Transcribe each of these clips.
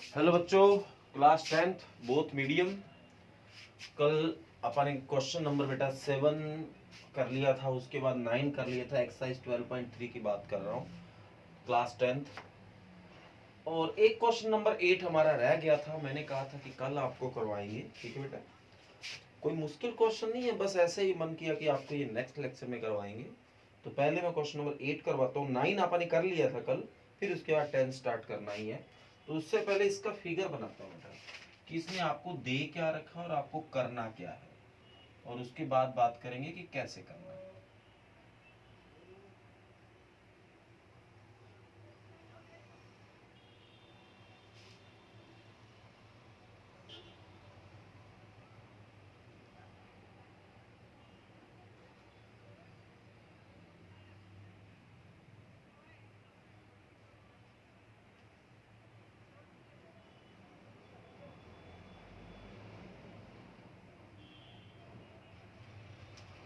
Hello बच्चों, class 10th both medium. कल अपन एक क्वेश्चन नंबर बेटा 7 कर लिया था, उसके बाद 9 कर लिया था। एक्सरसाइज 12.3 की बात कर रहा हूँ, क्लास 10th। और एक क्वेश्चन नंबर 8 हमारा रह गया था। मैंने कहा था कि कल आपको करवाएंगे, ठीक है बेटा। कोई मुश्किल क्वेश्चन नहीं है, बस ऐसे ही मन किया कि आपको ये नेक्स्ट लेक्चर में करवाएंगे। तो पहले मैं क्वेश्चन नंबर 8 करवाता हूँ। 9 आपने कर लिया था कल, फिर उसके बाद 10 स्टार्ट करना ही है। तो उससे पहले इसका फिगर बनाता हूँ बेटा कि इसने आपको दे क्या रखा और आपको करना क्या है, और उसके बाद बात करेंगे कि कैसे करना है।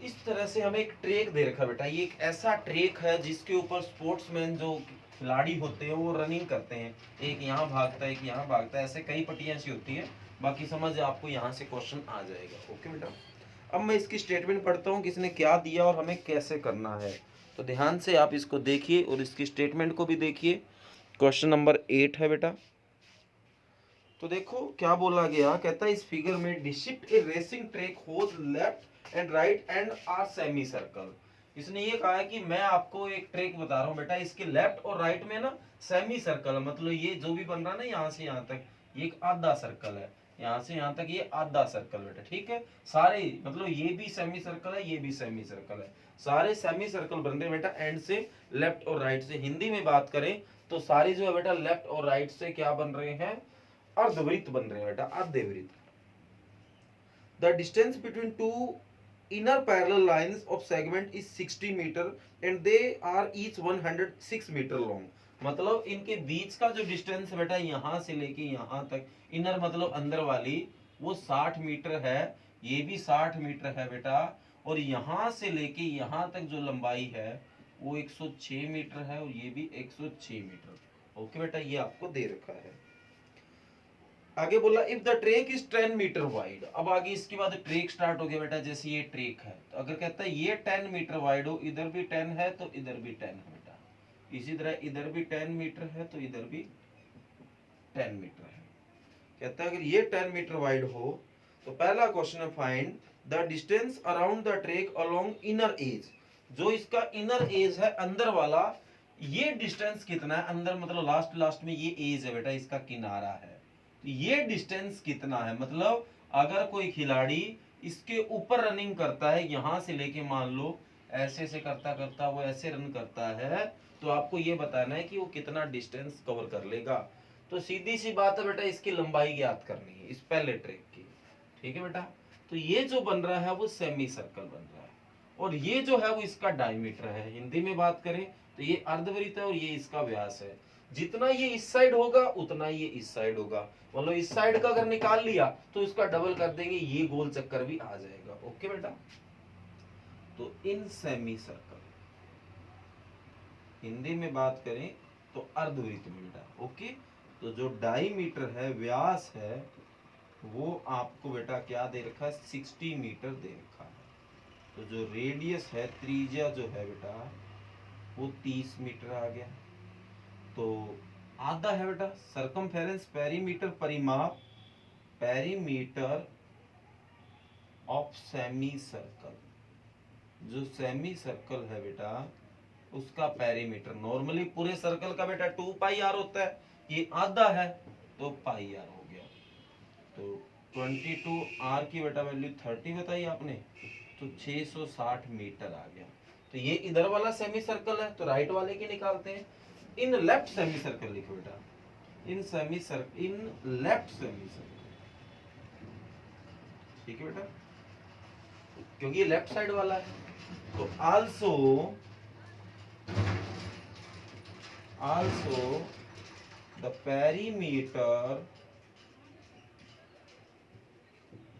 इस तरह से हमें एक ट्रैक दे रखा बेटा। ये एक ऐसा ट्रैक है जिसके ऊपर स्पोर्ट्समैन जो खिलाड़ी होते हैं वो रनिंग करते हैं। एक यहाँ भागता है, एक यहाँ भागता है, ऐसे कई पट्टियां सी होती है। बाकी समझ आपको यहाँ से क्वेश्चन आ जाएगा। ओके बेटा, अब मैं इसकी स्टेटमेंट पढ़ता हूँ कि इसने क्या दिया और हमें कैसे करना है। तो ध्यान से आप इसको देखिए और इसकी स्टेटमेंट को भी देखिए। क्वेश्चन नंबर 8 है बेटा। तो देखो क्या बोला गया, कहता है इस फिगर में depict a racing track whose left and right end are semi circle. इसने ये कहा है कि मैं आपको एक ट्रैक बता रहा हूँ बेटा, इसके लेफ्ट और राइट में ना सेमी सर्कल, मतलब ये जो भी बन रहा है ना यहाँ से यहाँ तक, ये एक आधा सर्कल है। यहाँ से यहाँ तक ये आधा सर्कल बेटा, ठीक है। सारे मतलब ये भी सेमी सर्कल है, ये भी सेमी सर्कल है, सारे सेमी सर्कल बन रहे हैं बेटा एंड से, लेफ्ट और राइट से। हिंदी में बात करें तो सारे जो है बेटा लेफ्ट और राइट से क्या बन रहे हैं, अर्धवृत्त बन रहे हैं बेटा, अर्धवृत्त। The distance between two inner parallel lines of segment is 60 meter and they are each 106 meter long। मतलब इनके बीच का जो डिस्टेंस है बेटा यहाँ से लेके यहाँ तक, इनर मतलब अंदर वाली, वो 60 मीटर है। ये भी 60 मीटर है बेटा। और यहाँ से लेके यहाँ तक जो लंबाई है वो 106 मीटर है, और ये भी 106 मीटर। ओके बेटा, ये आपको दे रखा है। आगे बोला if the track is 10 metre wide. अब आगे इसके बाद ट्रेक स्टार्ट हो गया बेटा। जैसे ये ट्रेक है तो अगर कहता है ये 10 मीटर वाइड हो, इधर भी 10 है तो इधर भी 10 है बेटा, इसी तरह इधर भी 10 मीटर है तो इधर भी 10 मीटर है। कहता है अगर ये 10 मीटर वाइड हो तो पहला क्वेश्चन है find the distance around the trek along inner as. जो इसका इनर एज है, अंदर वाला, ये डिस्टेंस कितना है अंदर, मतलब लास्ट लास्ट में ये एज है बेटा, इसका किनारा है। ये डिस्टेंस कितना है, मतलब अगर कोई खिलाड़ी इसके ऊपर रनिंग करता है, यहां से लेके मान लो ऐसे से करता करता वो ऐसे रन करता है, तो आपको ये बताना है कि वो कितना डिस्टेंस कवर कर लेगा। तो सीधी सी बात है बेटा, इसकी लंबाई ज्ञात करनी है इस पहले ट्रैक की, ठीक है बेटा। तो ये जो बन रहा है वो सेमी सर्कल बन रहा है, और ये जो है वो इसका डायमीटर है। हिंदी में बात करें तो ये अर्धवृत्त है और ये इसका व्यास है। जितना ये इस साइड होगा उतना ये इस साइड होगा, मतलब इस साइड का अगर निकाल लिया तो इसका डबल कर देंगे, ये गोल चक्कर भी आ जाएगा। ओके बेटा, तो इन सेमी सर्कल, हिंदी में बात करें तो अर्धवृत्त में बेटा। ओके, तो जो डायमीटर है, व्यास है, वो आपको बेटा क्या दे रखा है, 60 मीटर दे रखा है। तो जो रेडियस है, त्रिज्या जो है बेटा, वो 30 मीटर आ गया। तो आधा है बेटा सरकमफेरेंस, पेरीमीटर परिमाप, पेरीमीटर ऑफ सेमी सर्कल। जो सेमी सर्कल है बेटा उसका पेरीमीटर, नॉर्मली पूरे सर्कल का बेटा 2 पाई आर होता है, ये आधा है तो पाई आर हो गया। तो 22 आर की बेटा वैल्यू 30 बताई आपने, तो 660 मीटर आ गया। तो ये इधर वाला सेमी सर्कल है, तो राइट वाले की निकालते हैं। इन लेफ्ट सेमी सर्कल लिखो बेटा, in semi circle, in left semi circle, ठीक है बेटा, क्योंकि ये लेफ्ट साइड वाला है। तो also the perimeter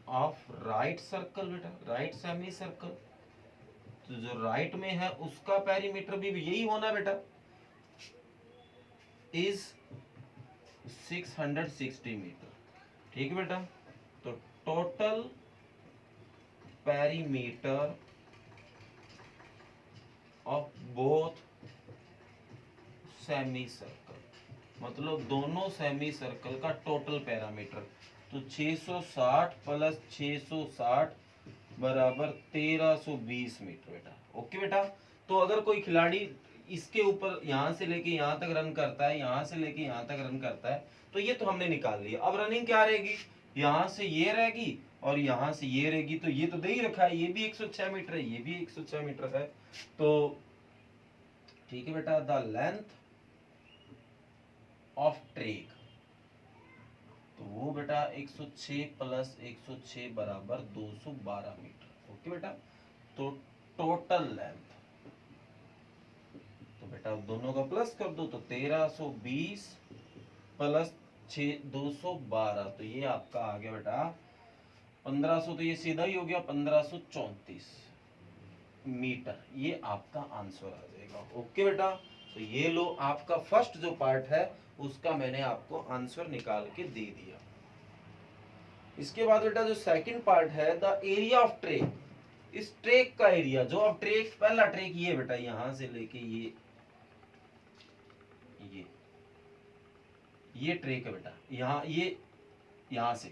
of right circle बेटा, राइट सेमी सर्कल, तो जो राइट में है उसका पेरीमीटर भी यही होना बेटा, इज 660 मीटर। ठीक है बेटा, तो total perimeter of both semi circle, मतलब दोनों सेमी सर्कल का टोटल पैरामीटर, तो 660 प्लस 660 बराबर 1320 मीटर बेटा। ओके बेटा, तो अगर कोई खिलाड़ी इसके ऊपर यहाँ से लेके यहाँ तक रन करता है, यहाँ से लेके यहाँ तक रन करता है, तो ये तो हमने निकाल लिया। अब रनिंग क्या रहेगी, यहाँ से ये रहेगी और यहाँ से ये रहेगी, तो ये तो दे ही रखा है, ये भी 106 मीटर है, ये भी 106 मीटर है। तो ठीक है बेटा, द लेंथ ऑफ ट्रेक, तो वो बेटा 106 प्लस 106 बराबर 212 मीटर। ओके बेटा, तो टोटल लेंथ, तो बेटा दोनों का प्लस कर दो, तो 1320 प्लस 212, तो ये आपका आ गया बेटा 1500, तो ये सीधा ही हो गया 1534 मीटर, ये आपका आंसर आ जाएगा। ओके बेटा, तो ये लो आपका फर्स्ट जो पार्ट है उसका मैंने आपको आंसर निकाल के दे दिया। इसके बाद बेटा जो सेकंड पार्ट है, द एरिया ऑफ ट्रेक, इस ट्रेक का एरिया, जो अब ट्रेक, पहला ट्रेक ये बेटा यहां से लेके ये ट्रेक है बेटा, यहां से,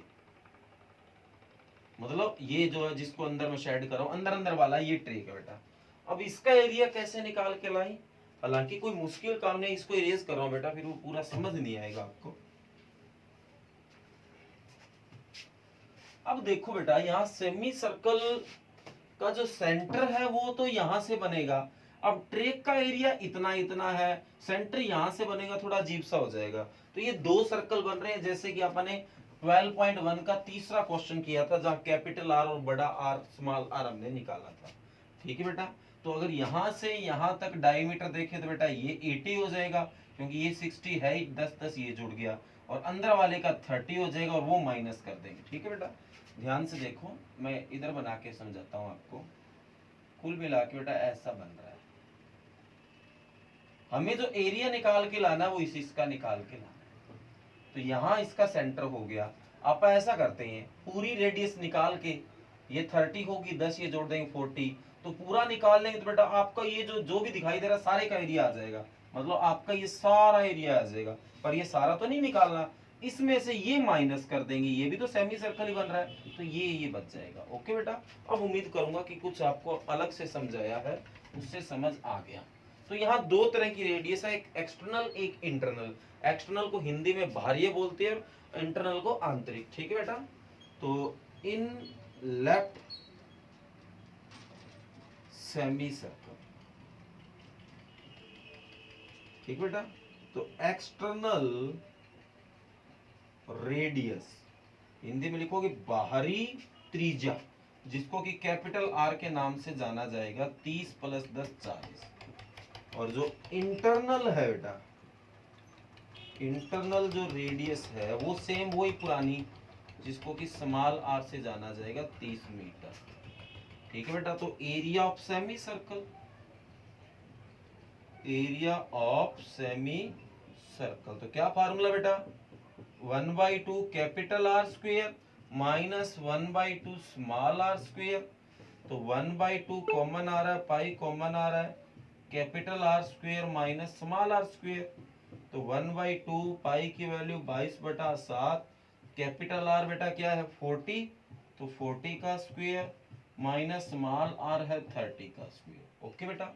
मतलब ये जो है जिसको अंदर में शेड कर रहा हूं, अंदर अंदर वाला ये ट्रेक है बेटा। अब इसका एरिया कैसे निकाल के लाई, हालांकि कोई मुश्किल काम नहीं, इसको इरेज कर रहा हूं बेटा, फिर वो पूरा समझ नहीं आएगा आपको। अब देखो बेटा, यहाँ सेमी सर्कल का जो सेंटर है वो तो यहां से बनेगा। अब ट्रेक का एरिया इतना इतना है, सेंटर यहां से बनेगा, थोड़ा अजीब सा हो जाएगा। तो ये दो सर्कल बन रहे हैं, जैसे कि आपने 12.1 का तीसरा क्वेश्चन किया था, जहां कैपिटल आर और बड़ा आर स्मॉल आर हमने निकाला था। ठीक है बेटा, तो अगर यहां से यहां तक डायमीटर देखे तो बेटा ये 80 हो जाएगा, क्योंकि ये 60 है, 10 ये जुड़ गया, और अंदर वाले का 30 हो जाएगा, और वो माइनस कर देंगे। ठीक है बेटा, ध्यान से देखो, मैं इधर बना के समझाता हूं आपको। कुल मिला के बेटा ऐसा बन रहा है, हमें जो एरिया निकाल के लाना है वो इसका निकाल के लाना है। तो यहां इसका सेंटर हो गया। आप ऐसा करते हैं, पूरी रेडियस निकाल के, ये 30 होगी, 10 ये जोड़ देंगे 40, तो पूरा निकाल लेंगे तो बेटा आपका ये जो भी दिखाई दे रहा है सारे का एरिया आ जाएगा, मतलब आपका ये सारा एरिया आ जाएगा। पर ये सारा तो नहीं निकालना, इसमें से ये माइनस कर देंगे, ये भी तो सेमी सर्कल ही बन रहा है, तो ये बच जाएगा। ओके बेटा, अब उम्मीद करूंगा कि कुछ आपको अलग से समझाया है, उससे समझ आ गया। तो यहाँ दो तरह की रेडियस है, एक एक्सटर्नल एक इंटरनल। एक्सटर्नल को हिंदी में बाह्य बोलते हैं, इंटरनल को आंतरिक। ठीक है बेटा, तो इन लेफ्ट सेमी सर्कल, ठीक बेटा, तो एक्सटर्नल रेडियस, हिंदी में लिखोगे बाहरी त्रिज्या, जिसको कि कैपिटल आर के नाम से जाना जाएगा, 30 प्लस 10 40। और जो इंटरनल है बेटा, इंटरनल जो रेडियस है वो सेम वही पुरानी, जिसको कि स्मॉल आर से जाना जाएगा 30 मीटर। ठीक है बेटा, तो area of semi circle, area of semi circle, तो क्या फार्मूला बेटा, 1/2 capital R square minus 1/2 small r square. तो 1/2 कॉमन आ रहा है, पाई कॉमन आ रहा है, capital R square minus small r square. तो 1/2 पाई की वैल्यू 22/7, कैपिटल आर बेटा क्या है 40, तो 40 का स्क्वेयर माइनस स्मॉल आर है 30 का स्क्वेयर। ओके बेटा,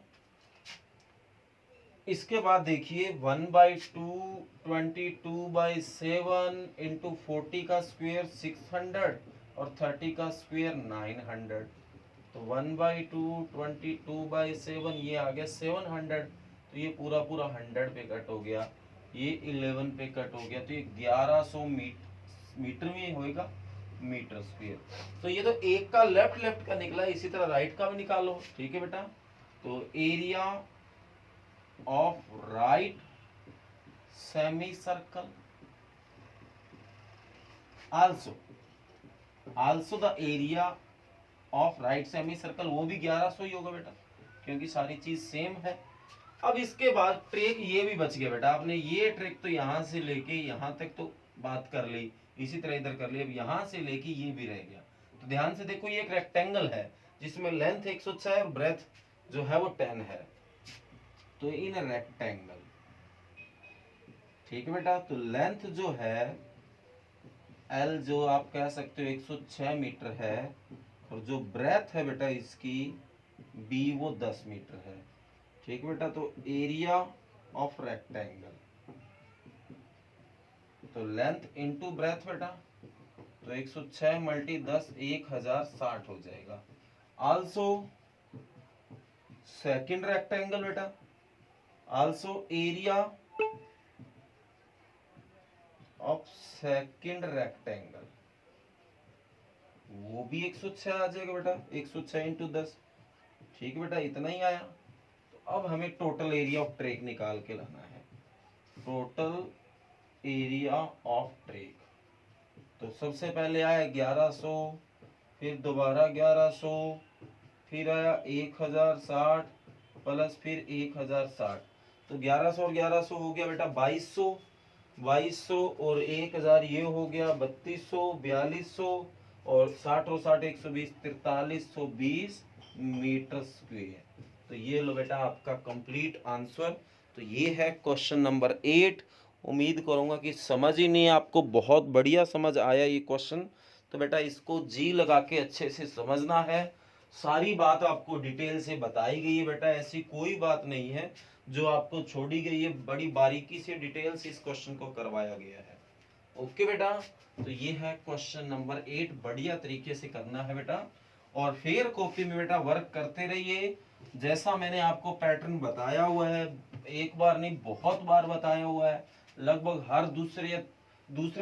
इसके बाद देखिए 1/2 22/7 इंटू 40 का स्क्वेयर 600 और 30 का स्क्वेयर 900। तो 1/2 22/7 ये आ गया 700, तो ये पूरा 100 पे कट हो गया, ये 11 पे कट हो गया, तो ये 1100 मीटर में होएगा, मीटर स्क्वेयर। तो ये तो एक का लेफ्ट का निकला, इसी तरह राइट का भी निकालो। ठीक है बेटा, तो area of right semicircle, also the area of right semicircle, वो भी 1100 ही होगा बेटा, क्योंकि सारी चीज सेम है। अब इसके बाद ट्रैक ये भी बच गया बेटा, आपने ये ट्रैक तो यहाँ से लेके यहाँ तक तो बात कर ली, इसी तरह इधर कर ली, अब यहाँ से लेके ये भी रह गया। तो ध्यान से देखो, ये एक रेक्टेंगल है जिसमें लेंथ 106 है और ब्रेथ जो है वो 10 है, तो इन रेक्टेंगल, ठीक है बेटा। तो लेंथ जो है L जो आप कह सकते हो 106 मीटर है, और जो ब्रेथ है बेटा इसकी B वो 10 मीटर है, ठीक है बेटा। तो एरिया ऑफ रेक्टेंगल, तो लेंथ इंटू ब्रेथ बेटा, तो 106 मल्टी 10 1060 हो जाएगा। आल्सो सेकंड रेक्टेंगल बेटा, also area of second rectangle, वो भी 106 आ जाएगा बेटा, 106 इंटू 10, ठीक है बेटा, इतना ही आया। तो अब हमें टोटल एरिया ऑफ ट्रैक निकाल के लाना है, टोटल एरिया ऑफ ट्रैक। तो सबसे पहले आया 1100, फिर दोबारा 1100, फिर आया 1060 प्लस फिर 1060, तो 1100 और 1100 हो गया बेटा 2200, 2200 और 1000 ये हो गया 3200, 4200 और 60 और 60 120, 4320 मीटर स्क्वायर। तो ये लो बेटा आपका कंप्लीट आंसर। तो ये है क्वेश्चन नंबर 8। उम्मीद करूंगा कि समझ ही नहीं, आपको बहुत बढ़िया समझ आया ये क्वेश्चन। तो बेटा इसको जी लगा के अच्छे से समझना है, सारी बात आपको डिटेल से बताई गई है बेटा, ऐसी कोई बात नहीं है जो आपको छोड़ी गई है, बड़ी बारीकी से डिटेल से इस क्वेश्चन को करवाया गया है। ओके बेटा, तो ये है क्वेश्चन नंबर 8, बढ़िया तरीके से करना है बेटा, और फिर कॉपी में बेटा वर्क करते रहिए, जैसा मैंने आपको पैटर्न बताया हुआ है, एक बार नहीं बहुत बार बताया हुआ है, लगभग हर दूसरे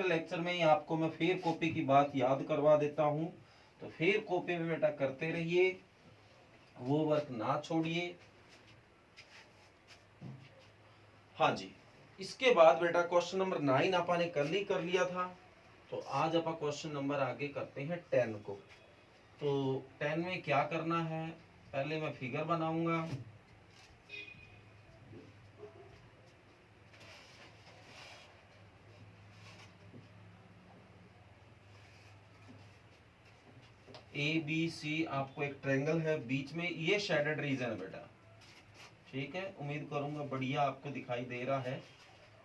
लेक्चर में ही आपको मैं फिर कॉपी की बात याद करवा देता हूं। तो फिर कॉपी में बेटा करते रहिए, वो वर्क ना छोड़िए। हाँ जी, इसके बाद बेटा क्वेश्चन नंबर 9 आपने कल ही कर लिया था, तो आज आप क्वेश्चन नंबर आगे करते हैं 10 को। तो 10 में क्या करना है, पहले मैं फिगर बनाऊंगा, ABC आपको एक ट्रायंगल है, बीच में ये शेडेड रीजन है बेटा, ठीक है। उम्मीद करूंगा बढ़िया आपको दिखाई दे रहा है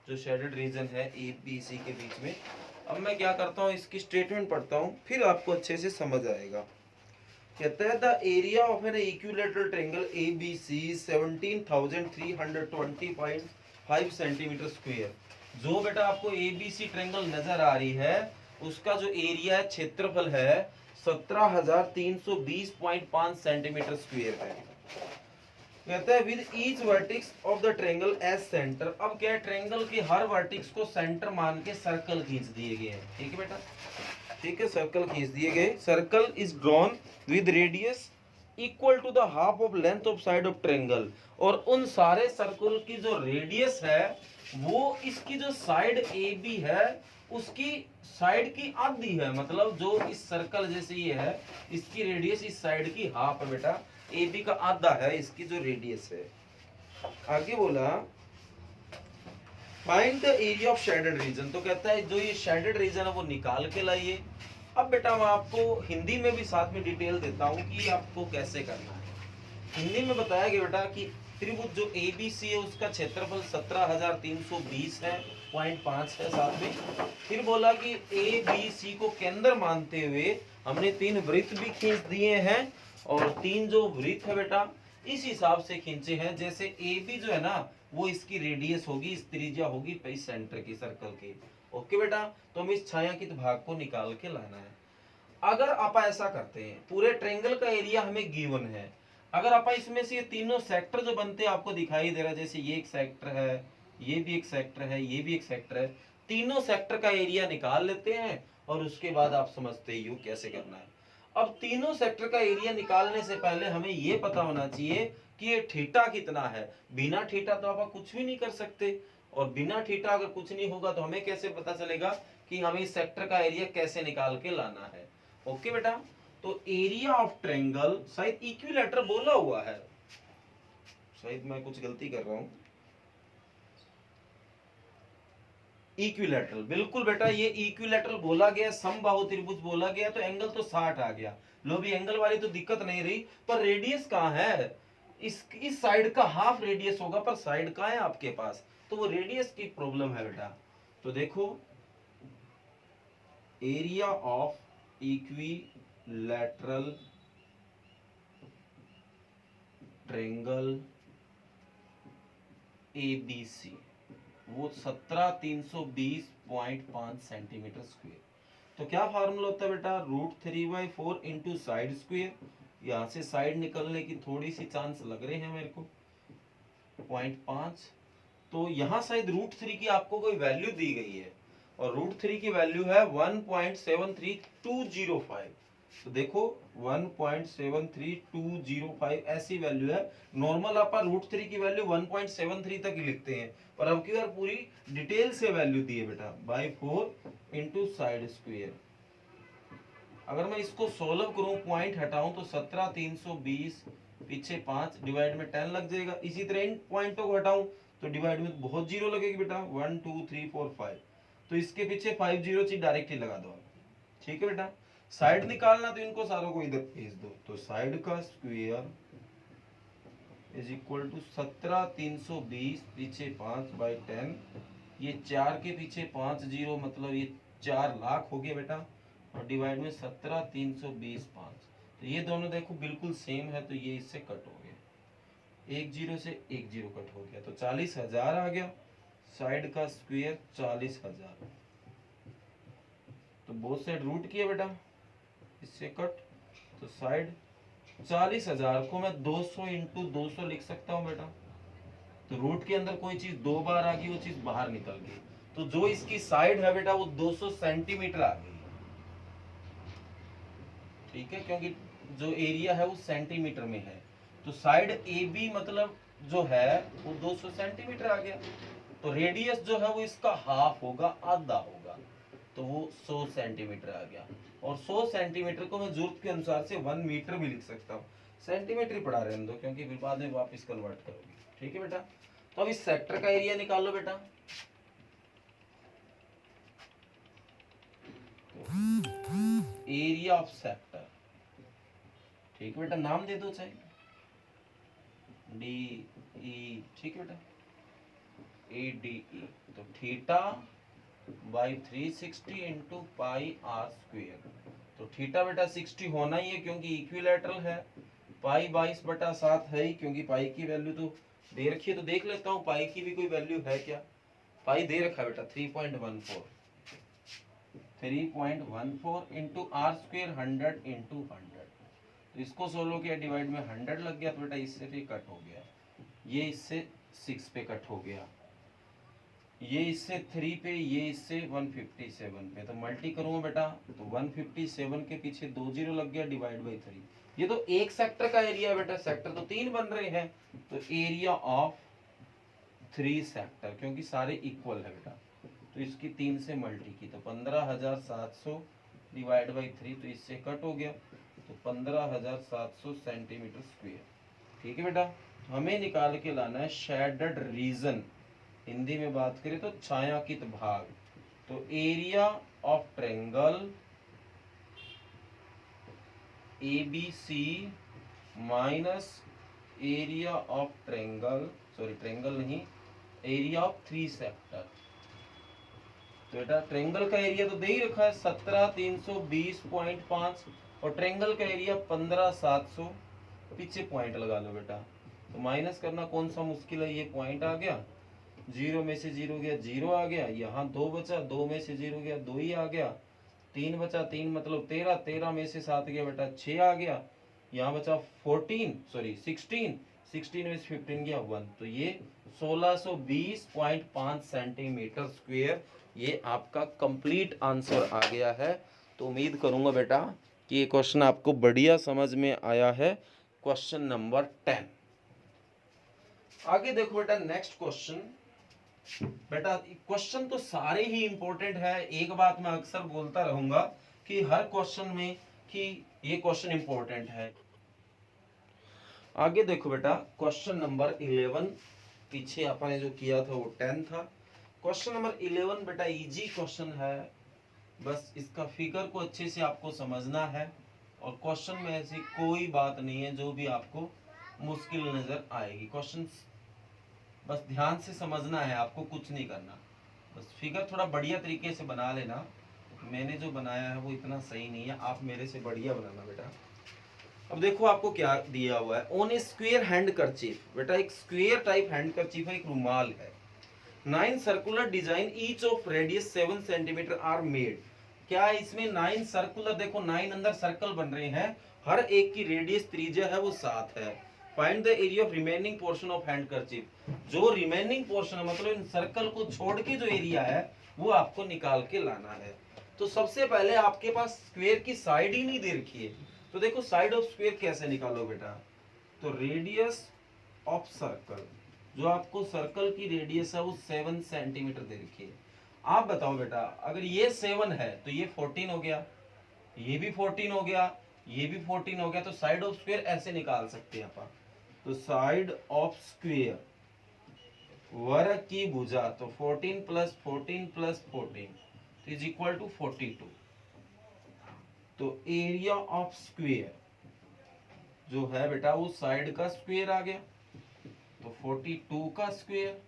जो शेडेड रीजन है ABC के बीच में। अब मैं क्या करता हूँ, इसकी स्टेटमेंट पढ़ता हूँ, फिर आपको अच्छे से समझ आएगा। कहता है the area of an equilateral triangle ABC 17,320.5 centimetre square. जो बेटा आपको ABC ट्रायंगल नजर आ रही है, उसका जो एरिया है, क्षेत्रफल है 17,320.5 सेंटीमीटर स्क्वायर है। कहता है with each vertex of the triangle as centre. अब क्या है, ट्रायंगल के हर वर्टेक्स को सेंटर मान के सर्कल खींच दिए गए हैं, ठीक है बेटा, ठीक है, सर्कल खींच दिए गए। Circle is drawn with radius equal to the half of length of side of triangle. और उन सारे सर्कल की जो रेडियस है वो इसकी जो साइड AB है उसकी साइड की आधी है, मतलब जो इस सर्कल जैसे ये है, इसकी रेडियस इस साइड की हाफ है बेटा, AB का आधा है इसकी जो रेडियस है। आगे बोला find the area of shaded region. तो कहता है जो ये शेडेड रीजन है वो निकाल के लाइए। अब बेटा मैं आपको हिंदी में भी साथ में डिटेल देता हूँ कि आपको कैसे करना है। हिंदी में बताया गया बेटा कि त्रिभुज जो ABC है उसका क्षेत्रफल 17,320 है, 0.5 है साथ में। फिर बोला कि ABC को केंद्र मानते हुए हमने 3 वृत्त भी खींच दिए हैं, और 3 जो वृत्त है बेटा इस हिसाब से खींचे हैं, जैसे AB जो है ना वो इसकी रेडियस होगी, इस त्रिज्या होगी इस सेंटर की सर्कल की। ओके बेटा, तो हमें इस छायांकित भाग को निकाल के लाना है। अगर आप ऐसा करते हैं, पूरे ट्रायंगल का एरिया हमें गिवन है, अगर आप इसमें से ये तीनों सेक्टर जो बनते हैं आपको दिखाई दे रहा है, जैसे ये एक सेक्टर है, ये भी एक सेक्टर है, ये भी एक सेक्टर है, तीनों सेक्टर का एरिया निकाल लेते हैं और उसके बाद आप समझते ही हो कैसे करना है। अब तीनों सेक्टर का एरिया निकालने से पहले हमें ये पता होना चाहिए कि ये थीटा कितना है। बिना थीटा तो आप कुछ भी नहीं कर सकते, और बिना थीटा अगर कुछ नहीं होगा तो हमें कैसे पता चलेगा कि हमें इस सेक्टर का एरिया कैसे निकाल के लाना है। ओके बेटा, तो एरिया ऑफ ट्रायंगल शायद इक्विलैटरल बोला हुआ है, शायद मैं कुछ गलती कर रहा हूँ। इक्विलैटरल, बिल्कुल बेटा, ये इक्विलैटरल बोला गया, समबाहु त्रिभुज बोला गया, तो एंगल तो 60 आ गया। लो भी एंगल वाली तो दिक्कत नहीं रही, पर रेडियस कहाँ है? इस साइड का हाफ रेडियस होगा, पर साइड कहाँ है आपके पास? तो वो रेडियस की प्रॉब्लम है बेटा। तो देखो, area of equilateral triangle ABC वो 17,320.5 सेंटीमीटर स्क्वायर। तो क्या फार्मूला होता है बेटा? √3/4 इंटू साइड स्क्वायर। यहाँ से साइड निकलने की थोड़ी सी चांस लग रहे हैं मेरे को, 0.5। तो यहाँ शायद √3 की आपको कोई वैल्यू दी गई है, और √3 की वैल्यू है 1.73205। तो देखो 1.73205 ऐसी वैल्यू है। नॉर्मल आप √3 की वैल्यू 1.73 तक ही लिखते हैं, पर अब की बार पूरी डिटेल से वैल्यू दी है बेटा, बाई 4 इंटू साइड स्क्वायर। अगर मैं इसको सोल्व करूं, पॉइंट हटाऊं, तो 17,320 पीछे 5 डिवाइड में 10 लग जाएगा। इसी तरह इन पॉइंटों को हटाऊं तो डिवाइड में बहुत जीरो लगेगी बेटा, 1 2 3 4 5। तो इसके पीछे 5 जीरो चीज डायरेक्ट ही लगा दो, ठीक है बेटा। साइड निकालना तो इनको सारों को इधर भेज दो। तो साइड का स्क्वायर इज इक्वल टू 17,320 पीछे 5/10। ये 4 के पीछे 5 जीरो, मतलब ये 4 लाख हो गया बेटा, और डिवाइड में 17,320 5। तो ये दोनों देखो बिल्कुल सेम है, तो ये इससे कट हो गया, एक जीरो से एक जीरो कट हो गया, तो 40,000 आ गया। साइड का स्क्वायर 40,000। तो बोथ साइड रूट किया बेटा, इससे कट। तो साइड 40,000 को मैं 200 इंटू 200 लिख सकता हूं बेटा। तो रूट के अंदर कोई चीज 2 बार आ गई, वो चीज बाहर निकल गई। तो जो इसकी साइड है बेटा वो 200 सेंटीमीटर आ गई, ठीक है, क्योंकि जो एरिया है वो सेंटीमीटर में है। तो साइड AB मतलब जो है वो 200 सेंटीमीटर आ गया। तो रेडियस जो है वो इसका हाफ होगा, आधा होगा, तो वो 100 सेंटीमीटर आ गया। और 100 सेंटीमीटर को मैं जरूरत के अनुसार से 1 मीटर भी लिख सकता हूँ। सेंटीमीटर ही पढ़ा रहने दो, क्योंकि फिर बाद में वापस कन्वर्ट करोगे, ठीक है बेटा। तो अब इस सेक्टर का एरिया निकालो बेटा। एरिया ऑफ सेक्टर, ठीक है बेटा, नाम दे दो चाहे DE, ठीक है बेटा, ADE। तो theta by 360 into pi r square. तो थीटा बेटा 60 होना ही है, क्योंकि इक्विलैटरल है। पाई 22/7 है ही, क्योंकि पाई की वैल्यू तो दे रखी है। तो देख लेता हूँ पाई की भी कोई वैल्यू है क्या। पाई दे रखा है बेटा 3.14 इंटू आर स्क्वेयर 100 इंटू 100। तो इसको सोल्व किया, डिवाइड में 100 लग गया, तो बेटा इससे फिर कट हो गया, ये इससे 6 पे कट हो गया, ये इससे 3 पे, ये इससे 157 पे। तो मल्टी करूंगा बेटा, तो 157 के पीछे 2 जीरो लग गया, डिवाइड बाई 3। ये तो एक सेक्टर का एरिया है बेटा, सेक्टर तो 3 बन रहे हैं। तो एरिया ऑफ 3 सेक्टर, क्योंकि सारे इक्वल है बेटा, तो इसकी 3 से मल्टी की, तो 15,700 डिवाइड बाई 3, तो इससे कट हो गया, तो 15,700 सेंटीमीटर स्क्वायर, ठीक है बेटा। हमें निकाल के लाना है शेडेड रीजन, हिंदी में बात करें तो छायांकित भाग। तो area of triangle ABC minus area of triangle, sorry triangle नहीं, एरिया ऑफ 3 सेक्टर। तो बेटा ट्रायंगल का एरिया तो दे ही रखा है 17,320.5, और ट्रायंगल का एरिया 15,700, पीछे पॉइंट लगा लो बेटा। तो माइनस करना कौन सा मुश्किल है, ये पॉइंट आ गया, 0 में से 0 गया, 0 आ गया, यहाँ 2 बचा, 2 में से 0 गया, 2 ही आ गया, 3 बचा, 3 मतलब 13, 13 में से 7 गया बेटा, 6 आ गया, यहाँ बचा 16 में से 15 गया 1। तो ये 1620.5 सेंटीमीटर स्क्वायर, ये आपका कंप्लीट आंसर आ गया है। तो उम्मीद करूंगा बेटा कि ये क्वेश्चन आपको बढ़िया समझ में आया है। Question number 10। आगे देखो बेटा नेक्स्ट क्वेश्चन। बेटा क्वेश्चन तो सारे ही इंपॉर्टेंट है, एक बात मैं अक्सर बोलता रहूंगा कि हर क्वेश्चन में कि ये क्वेश्चन इंपॉर्टेंट है। आगे देखो बेटा, क्वेश्चन नंबर 11, पीछे आपने जो किया था वो 10 था। क्वेश्चन नंबर 11 बेटा इजी क्वेश्चन है, बस इसका फिगर को अच्छे से आपको समझना है और क्वेश्चन में ऐसी कोई बात नहीं है जो भी आपको मुश्किल नजर आएगी। क्वेश्चन बस ध्यान से समझना है, आपको कुछ नहीं करना, बस फिगर थोड़ा बढ़िया तरीके से बना लेना। मैंने जो बनाया है वो इतना सही नहीं है, आप मेरे से बढ़िया बनाना बेटा। अब देखो आपको क्या दिया हुआ है, ऑन ए स्क्वायर हैंड करचीफ। बेटा एक स्क्वायर टाइप हैंड करचीफ है, एक रुमाल है। 9 circular design each of radius 7 centimetre are made. क्या इसमें 9 सर्कुलर, देखो 9 अंदर सर्कल बन रहे हैं, हर एक की रेडियस त्रिज्या है वो 7 है। Find the area of remaining portion of handkerchief. जो रिमेनिंग पोर्शन है मतलब इन सर्कल को छोड़ के जो एरिया है वो आपको निकाल के लाना है। तो सबसे पहले आपके पास स्क्वायर की साइड ही नहीं दे रखी है, तो देखो साइड ऑफ स्क्वायर कैसे निकालो बेटा। तो रेडियस ऑफ सर्कल, जो आपको सर्कल की रेडियस है वो 7 सेंटीमीटर दे रखी है। आप बताओ बेटा, अगर ये 7 है तो ये 14 हो गया, ये भी 14 हो गया, ये भी 14 हो गया, तो साइड ऑफ स्क्वायर ऐसे निकाल सकते हैं अपन। तो साइड ऑफ स्क्वायर वर्ग की भुजा, तो 14 plus 14 plus 14 is equal to 42। तो एरिया ऑफ स्क्वायर जो है बेटा वो साइड का स्क्वायर आ गया, तो 42 का स्क्वायर।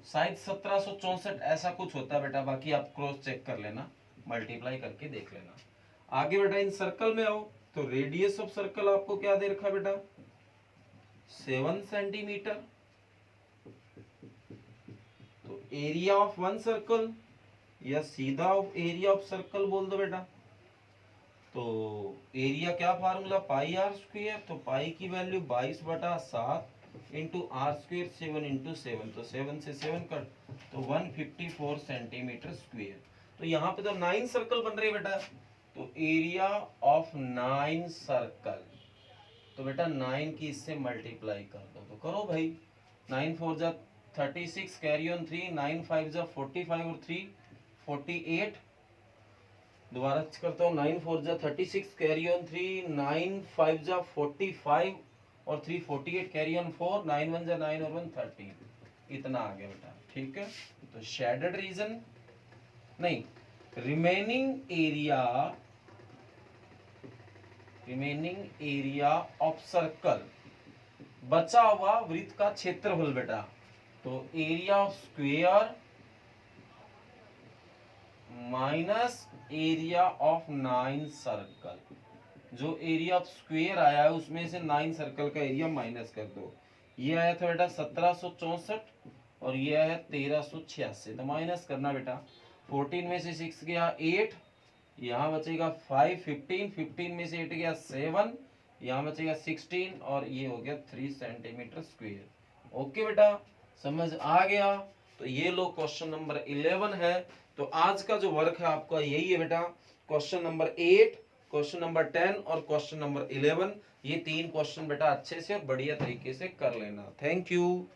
साइड 1764 ऐसा कुछ होता है बेटा, बाकी आप क्रॉस चेक कर लेना, मल्टीप्लाई करके देख लेना। आगे बेटा इन सर्कल में आओ, तो रेडियस ऑफ सर्कल आपको क्या दे रखा बेटा, 7 सेंटीमीटर। तो एरिया ऑफ वन सर्कल या सीधा एरिया ऑफ सर्कल बोल दो बेटा। तो एरिया क्या फार्मूला, पाई आर स्क्वायर। तो पाई की value 22/7 into r square 7 into 7, तो 7 से 7 कट, तो 154 सेंटीमीटर स्क्वायर। तो यहाँ पे तो 9 सर्कल बन रहे बेटा, तो एरिया ऑफ 9 सर्कल, तो बेटा 9 की इससे मल्टीप्लाई कर दो, तो करो भाई। 9 4 जा 36, कैरी ऑन 3, 9 5 जा 45 और 3 48। दोबारा करता हूँ, 9 4 जा 36, कैरी ऑन 3, 9 5 जा 45 और 3 48, कैरी ऑन 4, 9 1 जा 9 और 1 13, इतना आ गया बेटा। ठीक है, तो शेडेड रीजन नहीं, रिमेनिंग एरिया ऑफ सर्कल, बचा हुआ वृत्त का क्षेत्रफल बेटा। तो area of square minus area of 9 circle, जो एरिया ऑफ स्क्वायर आया है उसमें से 9 सर्कल का एरिया माइनस कर दो। ये आया था बेटा 1764 और ये आया 1386, तो माइनस करना बेटा। 14 में से 6 गया 8, यहाँ बचेगा 5, 15 में से 8 गया 7, यहाँ बचेगा 16 और ये हो गया 3 सेंटीमीटर स्क्वायर। ओके बेटा, समझ आ गया। तो ये लो क्वेश्चन नंबर 11 है। तो आज का जो वर्क है आपका यही है बेटा, क्वेश्चन नंबर 8, क्वेश्चन नंबर 10 और क्वेश्चन नंबर 11, ये 3 क्वेश्चन बेटा अच्छे से और बढ़िया तरीके से कर लेना। Thank you.